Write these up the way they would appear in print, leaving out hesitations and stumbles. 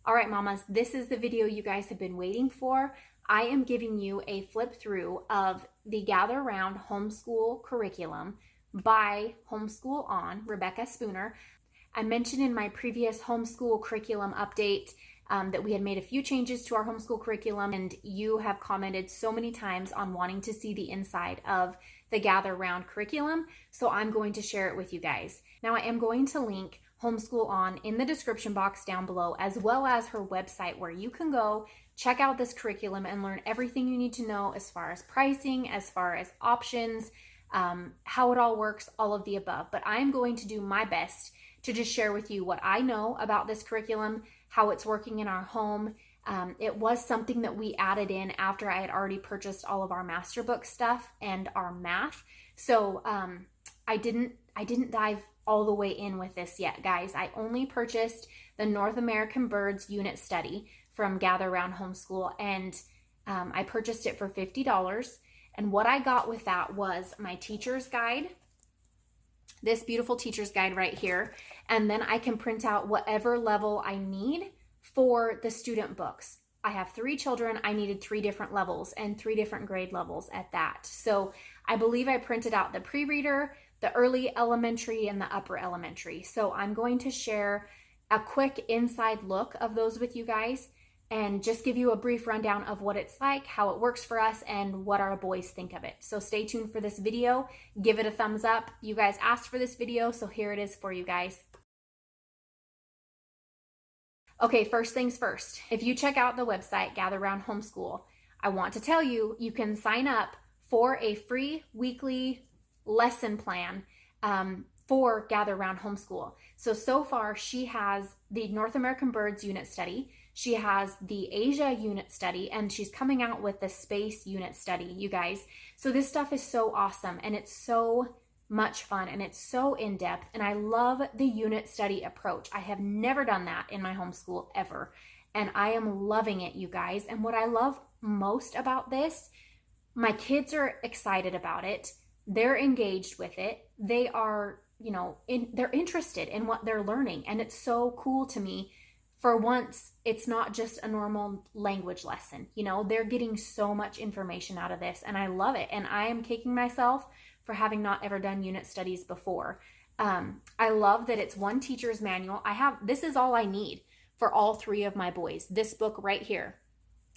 All right, mamas, this is the video you guys have been waiting for. I am giving you a flip through of the Gather Round Homeschool Curriculum by Homeschool On, Rebecca Spooner. I mentioned in my previous homeschool curriculum update that we had made a few changes to our homeschool curriculum, and you have commented so many times on wanting to see the inside of the Gather Round curriculum, so I'm going to share it with you guys. Now, I am going to link Homeschool On in the description box down below, as well as her website, where you can go check out this curriculum and learn everything you need to know as far as pricing, as far as options, how it all works, all of the above. But I'm going to do my best to just share with you what I know about this curriculum, how it's working in our home. It was something that we added in after I had already purchased all of our master book stuff and our math. So I didn't dive all the way in with this yet, guys. I only purchased the North American Birds Unit Study from Gather Round Homeschool, and I purchased it for $50. And what I got with that was my teacher's guide, this beautiful teacher's guide right here, and then I can print out whatever level I need for the student books. I have 3 children. I needed 3 different levels and 3 different grade levels at that. So I believe I printed out the pre-reader, the early elementary, and the upper elementary. So I'm going to share a quick inside look of those with you guys and just give you a brief rundown of what it's like, how it works for us, and what our boys think of it. So stay tuned for this video. Give it a thumbs up. You guys asked for this video, so here it is for you guys. Okay, first things first. If you check out the website, Gather Round Homeschool, I want to tell you, you can sign up for a free weekly lesson plan for Gather Round Homeschool. So far, she has the North American Birds Unit Study, she has the Asia Unit Study, and she's coming out with the Space Unit Study, you guys. So this stuff is so awesome, and it's so much fun, and it's so in-depth, and I love the unit study approach. I have never done that in my homeschool ever, and I am loving it, you guys. And what I love most about this, my kids are excited about it. They're engaged with it. They are, they're interested in what they're learning, and it's so cool to me. For once, it's not just a normal language lesson. They're getting so much information out of this, and I love it. And I am kicking myself for having not ever done unit studies before. I love that it's one teacher's manual. This is all I need for all 3 of my boys. This book right here.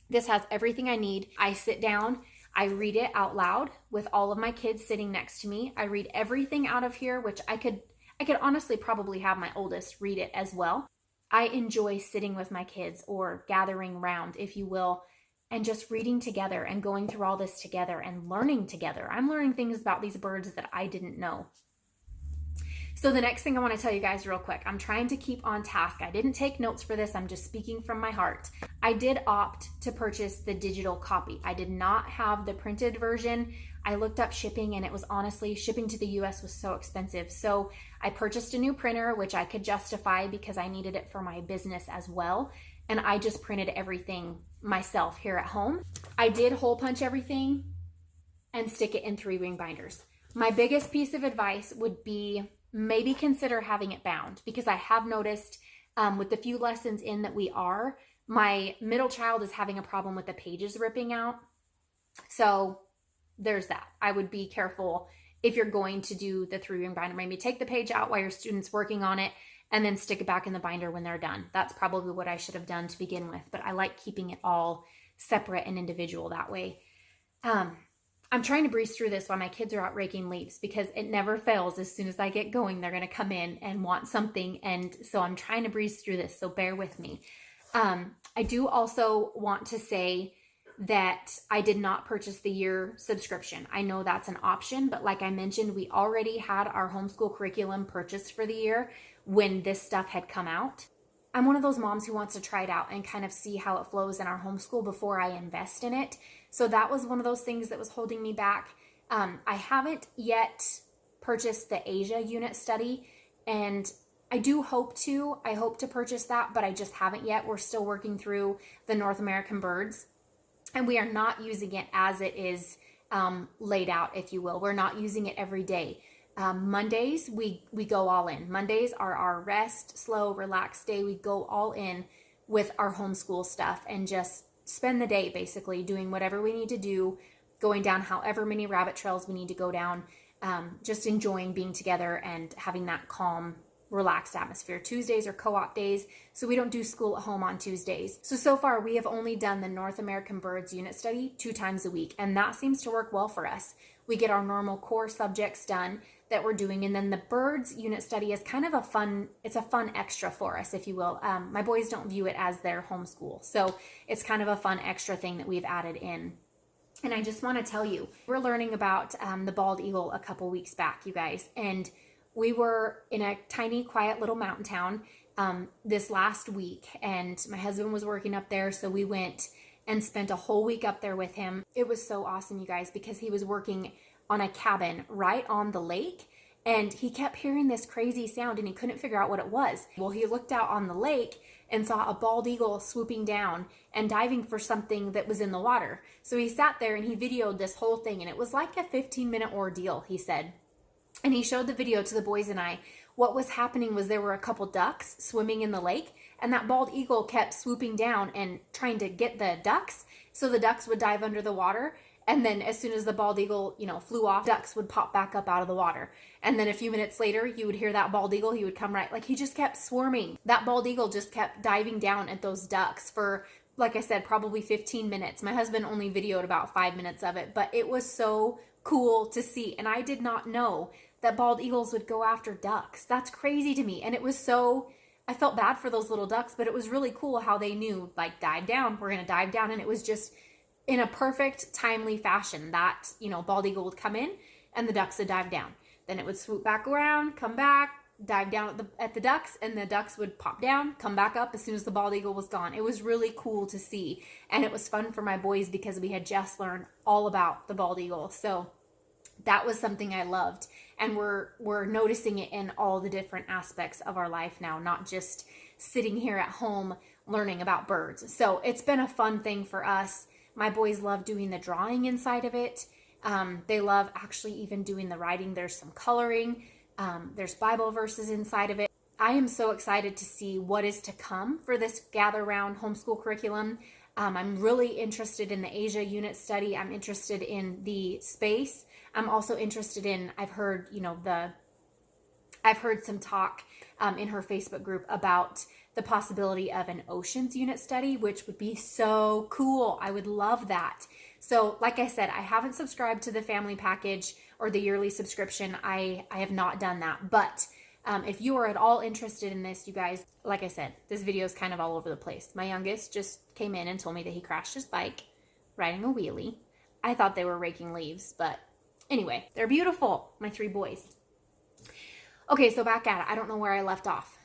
This has everything I need. I sit down, I read it out loud with all of my kids sitting next to me. I read everything out of here, which I could honestly probably have my oldest read it as well. I enjoy sitting with my kids, or gathering round, if you will, and just reading together and going through all this together and learning together. I'm learning things about these birds that I didn't know. So the next thing I want to tell you guys real quick, I'm trying to keep on task. I didn't take notes for this. I'm just speaking from my heart. I did opt to purchase the digital copy. I did not have the printed version. I looked up shipping, and it was honestly, shipping to the US was so expensive. So I purchased a new printer, which I could justify because I needed it for my business as well. And I just printed everything myself here at home. I did hole punch everything and stick it in 3-ring binders. My biggest piece of advice would be maybe consider having it bound, because I have noticed with the few lessons in that we are, my middle child is having a problem with the pages ripping out. So there's that. I would be careful if you're going to do the 3-ring binder. Maybe take the page out while your student's working on it and then stick it back in the binder when they're done. That's probably what I should have done to begin with, but I like keeping it all separate and individual that way. I'm trying to breeze through this while my kids are out raking leaves, because it never fails. As soon as I get going, they're going to come in and want something. And so I'm trying to breeze through this, so bear with me. I do also want to say that I did not purchase the year subscription. I know that's an option, but like I mentioned, we already had our homeschool curriculum purchased for the year when this stuff had come out. I'm one of those moms who wants to try it out and kind of see how it flows in our homeschool before I invest in it. So that was one of those things that was holding me back. I haven't yet purchased the Asia Unit Study, and I hope to purchase that, but I just haven't yet. We're still working through the North American Birds, and we are not using it as it is laid out, if you will. We're not using it every day. Mondays, we go all in. Mondays are our rest, slow, relaxed day. We go all in with our homeschool stuff and just spend the day basically doing whatever we need to do, going down however many rabbit trails we need to go down, just enjoying being together and having that calm, relaxed atmosphere. Tuesdays are co-op days, so we don't do school at home on Tuesdays. So far we have only done the North American Birds unit study 2 times a week, and that seems to work well for us. We get our normal core subjects done that we're doing, and then the birds unit study is kind of a fun extra for us, if you will. My boys don't view it as their homeschool, so it's kind of a fun extra thing that we've added in. And I just want to tell you, we're learning about the bald eagle a couple weeks back, you guys, and we were in a tiny, quiet little mountain town this last week, and my husband was working up there, so we went and spent a whole week up there with him. It was so awesome, you guys, because he was working on a cabin right on the lake, and he kept hearing this crazy sound and he couldn't figure out what it was. Well, he looked out on the lake and saw a bald eagle swooping down and diving for something that was in the water. So he sat there and he videoed this whole thing, and it was like a 15-minute ordeal, he said. And he showed the video to the boys and I. What was happening was there were a couple ducks swimming in the lake, and that bald eagle kept swooping down and trying to get the ducks, so the ducks would dive under the water. And then as soon as the bald eagle, flew off, ducks would pop back up out of the water. And then a few minutes later, you would hear that bald eagle, he would come right, like he just kept swarming. That bald eagle just kept diving down at those ducks for, like I said, probably 15 minutes. My husband only videoed about 5 minutes of it, but it was so cool to see. And I did not know that bald eagles would go after ducks. That's crazy to me. And it was I felt bad for those little ducks, but it was really cool how they knew, like, dive down, we're going to dive down. And it was just in a perfect, timely fashion that, bald eagle would come in and the ducks would dive down. Then it would swoop back around, come back, dive down at the ducks, and the ducks would pop down, come back up as soon as the bald eagle was gone. It was really cool to see. And it was fun for my boys because we had just learned all about the bald eagle. So that was something I loved. And we're noticing it in all the different aspects of our life now, not just sitting here at home learning about birds. So it's been a fun thing for us. My boys love doing the drawing inside of it. They love actually even doing the writing. There's some coloring. There's Bible verses inside of it. I am so excited to see what is to come for this Gather Round Homeschool Curriculum. I'm really interested in the Asia unit study. I'm interested in the space. I'm also interested in, I've heard some talk in her Facebook group about the possibility of an oceans unit study, which would be so cool. I would love that. So like I said, I haven't subscribed to the family package or the yearly subscription. I have not done that. But if you are at all interested in this, you guys, like I said, this video is kind of all over the place. My youngest just came in and told me that he crashed his bike riding a wheelie. I thought they were raking leaves, but anyway, they're beautiful, my 3 boys. Okay, so back at it. I don't know where I left off.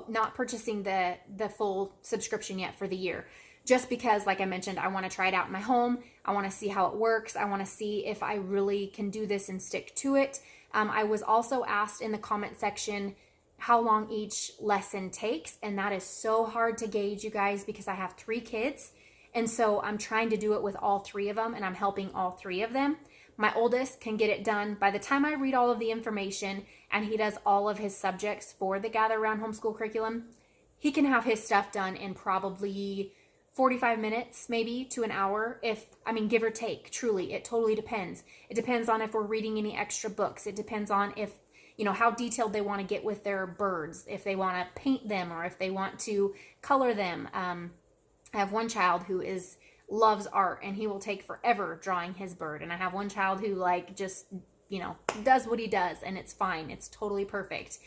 Not purchasing the full subscription yet for the year. Just because, like I mentioned, I want to try it out in my home. I want to see how it works. I want to see if I really can do this and stick to it. I was also asked in the comment section how long each lesson takes, and that is so hard to gauge, you guys, because I have 3 kids, and so I'm trying to do it with all 3 of them, and I'm helping all 3 of them. My oldest can get it done by the time I read all of the information and he does all of his subjects for the Gather Round Homeschool Curriculum. He can have his stuff done in probably 45 minutes, maybe to an hour, give or take. Truly, it totally depends. It depends on if we're reading any extra books. It depends on if, how detailed they want to get with their birds, if they want to paint them or if they want to color them. I have one child who loves art and he will take forever drawing his bird. And I have one child who does what he does and it's fine. It's totally perfect.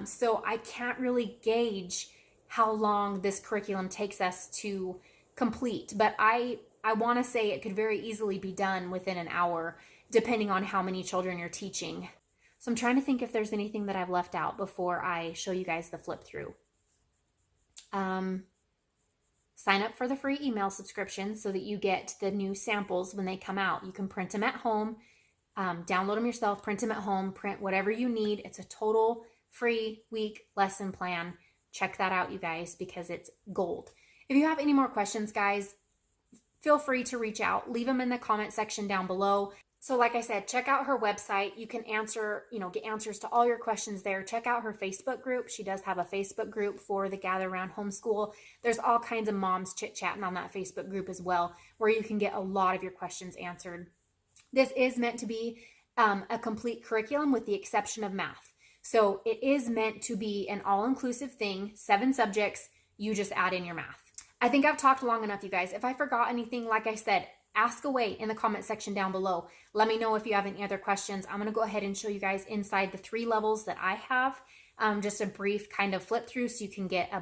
So I can't really gauge how long this curriculum takes us to complete, but I want to say it could very easily be done within an hour, depending on how many children you're teaching. So I'm trying to think if there's anything that I've left out before I show you guys the flip through. Sign up for the free email subscription so that you get the new samples when they come out. You can print them at home, download them yourself, print them at home, print whatever you need. It's a total free week lesson plan. Check that out, you guys, because it's gold. If you have any more questions, guys, feel free to reach out. Leave them in the comment section down below. So like I said, check out her website. You can get answers to all your questions there. Check out her Facebook group. She does have a Facebook group for the Gather Round Homeschool. There's all kinds of moms chit-chatting on that Facebook group as well, where you can get a lot of your questions answered. This is meant to be a complete curriculum with the exception of math. So it is meant to be an all-inclusive thing, 7 subjects, you just add in your math. I think I've talked long enough, you guys. If I forgot anything, like I said, ask away in the comment section down below. Let me know if you have any other questions. I'm going to go ahead and show you guys inside the 3 levels that I have. Just a brief kind of flip through so you can get a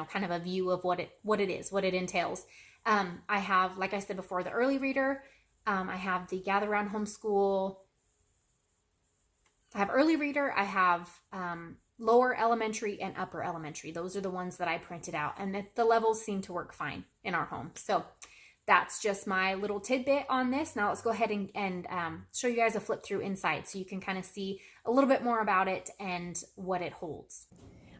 kind of a view of what it is, what it entails. I have, like I said before, the early reader. I have the Gather Round Homeschool. I have early reader. I have lower elementary and upper elementary. Those are the ones that I printed out, and the levels seem to work fine in our home. So that's just my little tidbit on this. Now let's go ahead and show you guys a flip through inside so you can kind of see a little bit more about it and what it holds.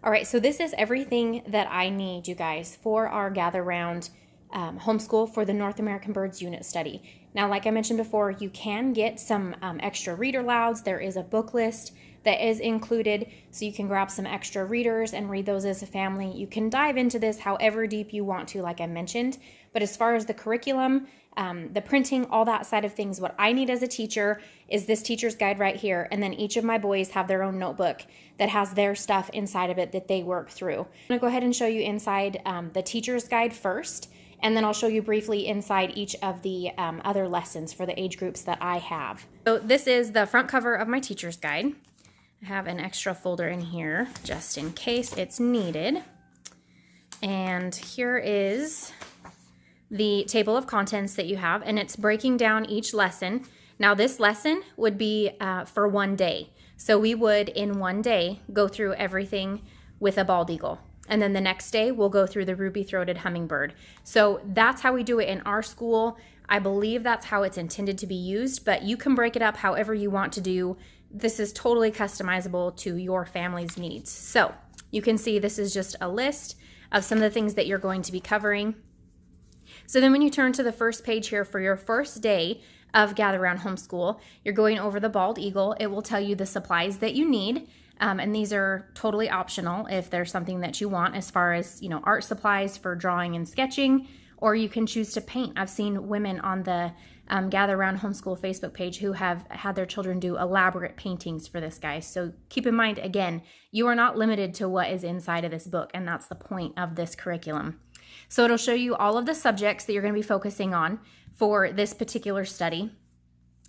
All right, so this is everything that I need, you guys, for our Gather Round homeschool for the North American Birds Unit Study. Now, like I mentioned before, you can get some extra reader louds. There is a book list that is included, so you can grab some extra readers and read those as a family. You can dive into this however deep you want to, like I mentioned. But as far as the curriculum, the printing, all that side of things, what I need as a teacher is this teacher's guide right here. And then each of my boys have their own notebook that has their stuff inside of it that they work through. I'm gonna go ahead and show you inside the teacher's guide first, and then I'll show you briefly inside each of the other lessons for the age groups that I have. So this is the front cover of my teacher's guide. I have an extra folder in here just in case it's needed. And here is the table of contents that you have, and it's breaking down each lesson. Now this lesson would be for one day. So we would, in one day, go through everything with a bald eagle. And then the next day, we'll go through the ruby-throated hummingbird. So that's how we do it in our school. I believe that's how it's intended to be used, but you can break it up however you want to do. This is totally customizable to your family's needs. So you can see this is just a list of some of the things that you're going to be covering. So then when you turn to the first page here for your first day of Gather Round Homeschool, you're going over the bald eagle. It will tell you the supplies that you need. And these are totally optional if there's something that you want as far as, art supplies for drawing and sketching, or you can choose to paint. I've seen women on the Gather Round Homeschool Facebook page who have had their children do elaborate paintings for this, guys. So keep in mind, again, you are not limited to what is inside of this book, and that's the point of this curriculum. So it'll show you all of the subjects that you're going to be focusing on for this particular study.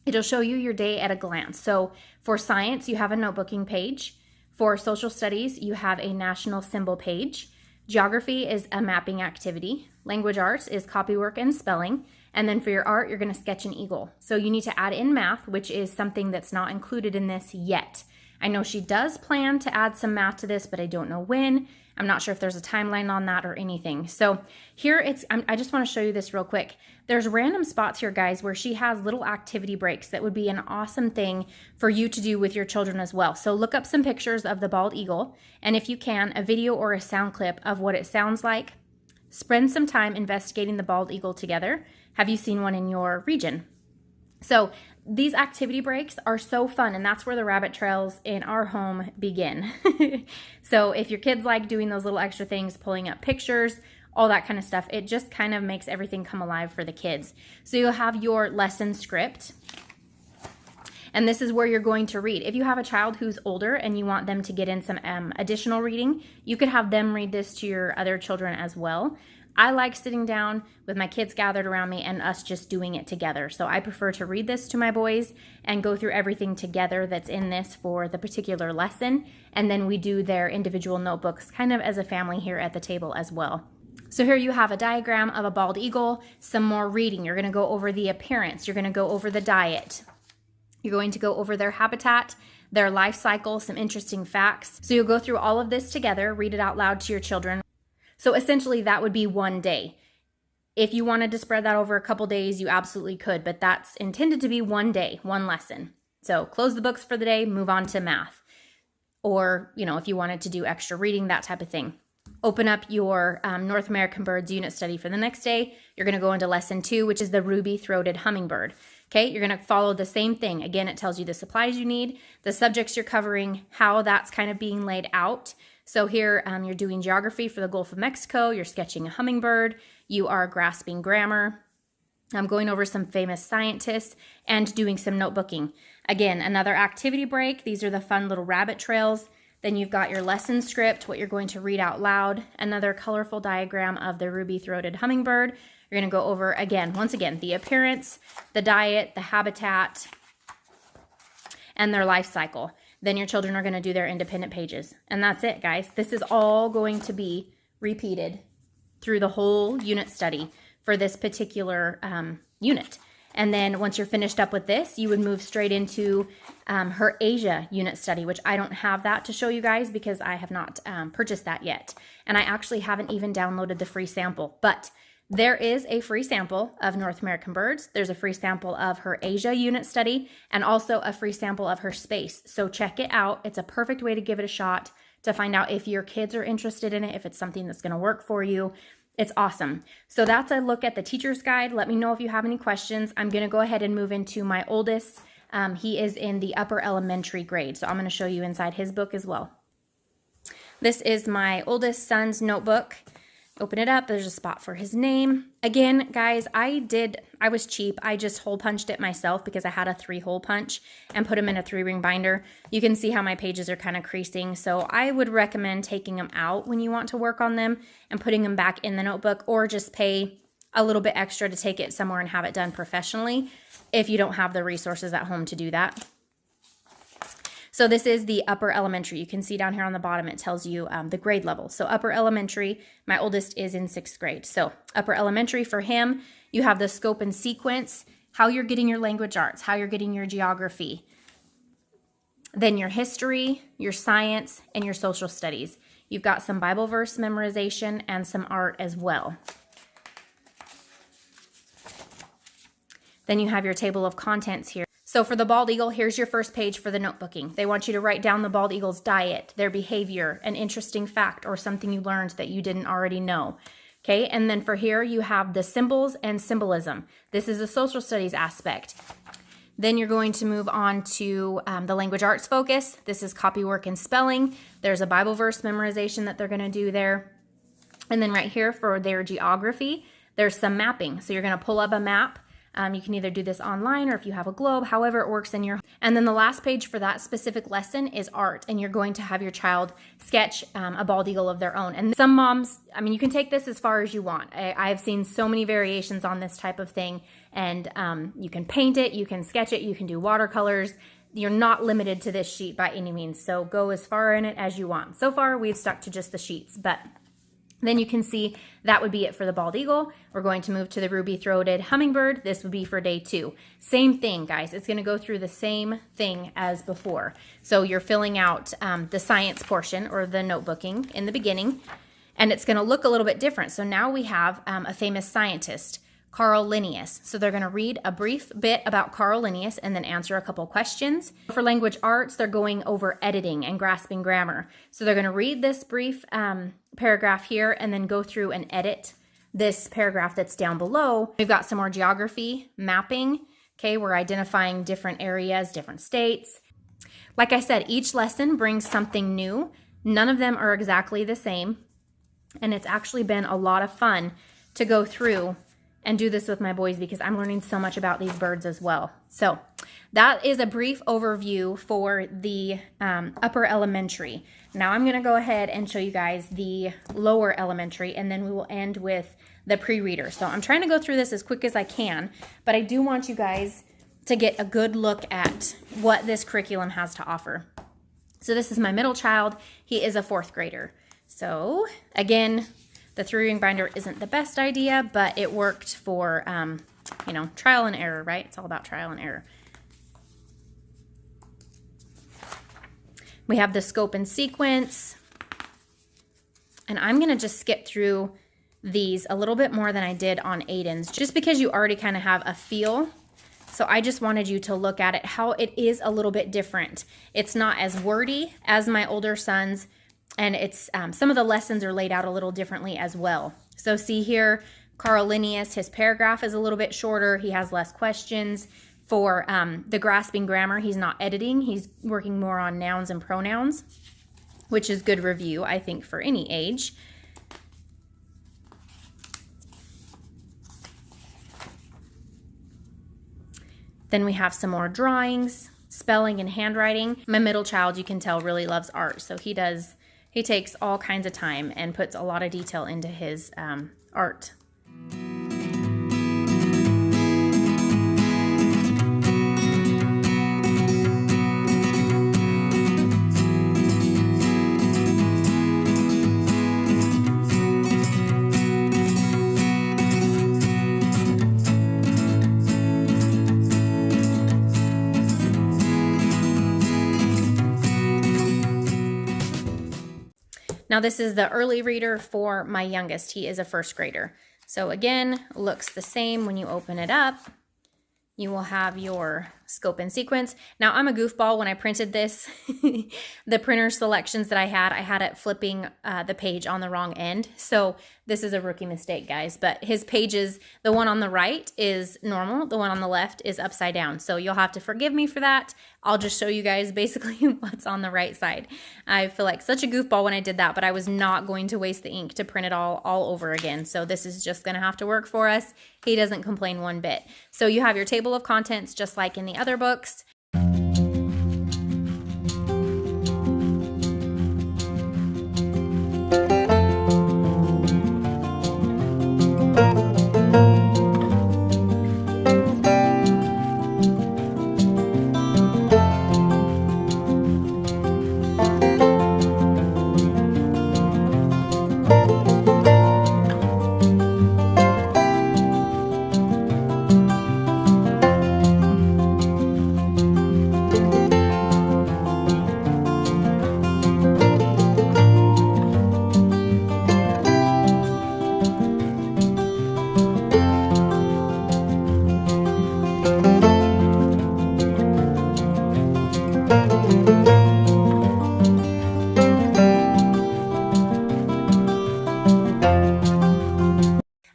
It'll show you your day at a glance. So for science, you have a notebooking page. For social studies, you have a national symbol page. Geography is a mapping activity. Language arts is copywork and spelling. And then for your art, you're going to sketch an eagle. So you need to add in math, which is something that's not included in this yet. I know she does plan to add some math to this, but I don't know when. I'm not sure if there's a timeline on that or anything. So here I just want to show you this real quick. There's random spots here, guys, where she has little activity breaks that would be an awesome thing for you to do with your children as well. So look up some pictures of the bald eagle, and if you can, a video or a sound clip of what it sounds like. Spend some time investigating the bald eagle together. Have you seen one in your region? So these activity breaks are so fun, and that's where the rabbit trails in our home begin. So if your kids like doing those little extra things, pulling up pictures, all that kind of stuff, it just kind of makes everything come alive for the kids. So you'll have your lesson script, and this is where you're going to read. If you have a child who's older and you want them to get in some additional reading, you could have them read this to your other children as well. I like sitting down with my kids gathered around me and us just doing it together. So I prefer to read this to my boys and go through everything together that's in this for the particular lesson. And then we do their individual notebooks kind of as a family here at the table as well. So here you have a diagram of a bald eagle, some more reading. You're going to go over the appearance. You're going to go over the diet. You're going to go over their habitat, their life cycle, some interesting facts. So you'll go through all of this together, read it out loud to your children. So essentially that would be one day. If you wanted to spread that over a couple days, you absolutely could, but that's intended to be one day, one lesson. So close the books for the day, move on to math. Or, if you wanted to do extra reading, that type of thing. Open up your North American Birds Unit Study for the next day. You're going to go into lesson 2, which is the ruby-throated hummingbird. Okay, you're going to follow the same thing. Again, it tells you the supplies you need, the subjects you're covering, how that's kind of being laid out. So here you're doing geography for the Gulf of Mexico, you're sketching a hummingbird, you are grasping grammar, I'm going over some famous scientists, and doing some notebooking. Again, another activity break. These are the fun little rabbit trails. Then you've got your lesson script, what you're going to read out loud, another colorful diagram of the ruby-throated hummingbird. You're going to go over, again, once again, the appearance, the diet, the habitat, and their life cycle. Then your children are going to do their independent pages. And that's it, guys. This is all going to be repeated through the whole unit study for this particular unit. And then once you're finished up with this, you would move straight into her Asia unit study, which I don't have that to show you guys because I have not purchased that yet. And I actually haven't even downloaded the free sample, but there is a free sample of North American birds. There's a free sample of her Asia unit study and also a free sample of her space. So check it out. It's a perfect way to give it a shot to find out if your kids are interested in it, if it's something that's going to work for you. It's awesome. So that's a look at the teacher's guide. Let me know if you have any questions. I'm going to go ahead and move into my oldest. He is in the upper elementary grade. So I'm going to show you inside his book as well. This is my oldest son's notebook. Open it up. There's a spot for his name. Again, guys, I was cheap. I just hole punched it myself because I had a 3-hole punch and put them in a 3-ring binder. You can see how my pages are kind of creasing. So I would recommend taking them out when you want to work on them and putting them back in the notebook, or just pay a little bit extra to take it somewhere and have it done professionally if you don't have the resources at home to do that. So this is the upper elementary. You can see down here on the bottom, it tells you the grade level. So upper elementary, my oldest is in 6th grade. So upper elementary for him, you have the scope and sequence, how you're getting your language arts, how you're getting your geography, then your history, your science, and your social studies. You've got some Bible verse memorization and some art as well. Then you have your table of contents here. So for the bald eagle, here's your first page for the notebooking. They want you to write down the bald eagle's diet, their behavior, an interesting fact, or something you learned that you didn't already know. Okay, and then for here, you have the symbols and symbolism. This is a social studies aspect. Then you're going to move on to the language arts focus. This is copywork and spelling. There's a Bible verse memorization that they're going to do there. And then right here for their geography, there's some mapping. So you're going to pull up a map. You can either do this online or if you have a globe, however it works in your. And then the last page for that specific lesson is art, and you're going to have your child sketch a bald eagle of their own. And some moms, I mean, you can take this as far as you want. I've seen so many variations on this type of thing, and you can paint it, you can sketch it, you can do watercolors. You're not limited to this sheet by any means, so go as far in it as you want. So far, we've stuck to just the sheets, but then you can see that would be it for the bald eagle. We're going to move to the ruby-throated hummingbird. This would be for day 2. Same thing, guys. It's going to go through the same thing as before. So you're filling out the science portion or the notebooking in the beginning, and it's going to look a little bit different. So now we have a famous scientist, Carl Linnaeus. So they're going to read a brief bit about Carl Linnaeus and then answer a couple questions. For language arts, they're going over editing and grasping grammar. So they're going to read this brief paragraph here and then go through and edit this paragraph that's down below. We've got some more geography, mapping. Okay, we're identifying different areas, different states. Like I said, each lesson brings something new. None of them are exactly the same. And it's actually been a lot of fun to go through and do this with my boys because I'm learning so much about these birds as well. So that is a brief overview for the upper elementary. Now I'm going to go ahead and show you guys the lower elementary, and then we will end with the pre-reader. So I'm trying to go through this as quick as I can, but I do want you guys to get a good look at what this curriculum has to offer. So this is my middle child. He is a 4th grader. So again, the 3-ring binder isn't the best idea, but it worked for, you know, trial and error, right? It's all about trial and error. We have the scope and sequence. And I'm going to just skip through these a little bit more than I did on Aiden's, just because you already kind of have a feel. So I just wanted you to look at it, how it is a little bit different. It's not as wordy as my older son's. And it's some of the lessons are laid out a little differently as well. So see here, Carl Linnaeus, his paragraph is a little bit shorter. He has less questions. For the grasping grammar, he's not editing. He's working more on nouns and pronouns, which is good review, I think, for any age. Then we have some more drawings, spelling and handwriting. My middle child, you can tell, really loves art. So he takes all kinds of time and puts a lot of detail into his art. Now this is the early reader for my youngest. He is a first grader. So again, looks the same when you open it up. You will have your scope and sequence. Now I'm a goofball. When I printed this, the printer selections that I had it flipping the page on the wrong end. So this is a rookie mistake, guys. But his pages, the one on the right is normal. The one on the left is upside down. So you'll have to forgive me for that. I'll just show you guys basically what's on the right side. I feel like such a goofball when I did that, but I was not going to waste the ink to print it all over again. So this is just going to have to work for us. He doesn't complain one bit. So you have your table of contents just like in the other books.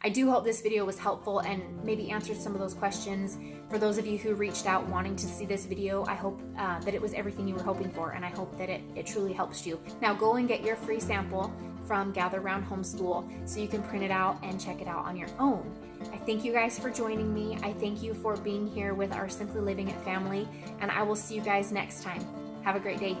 I do hope this video was helpful and maybe answered some of those questions. For those of you who reached out wanting to see this video, I hope that it was everything you were hoping for, and I hope that it truly helps you. Now go and get your free sample from Gather Round Homeschool so you can print it out and check it out on your own. I thank you guys for joining me. I thank you for being here with our Simply Living It family, and I will see you guys next time. Have a great day.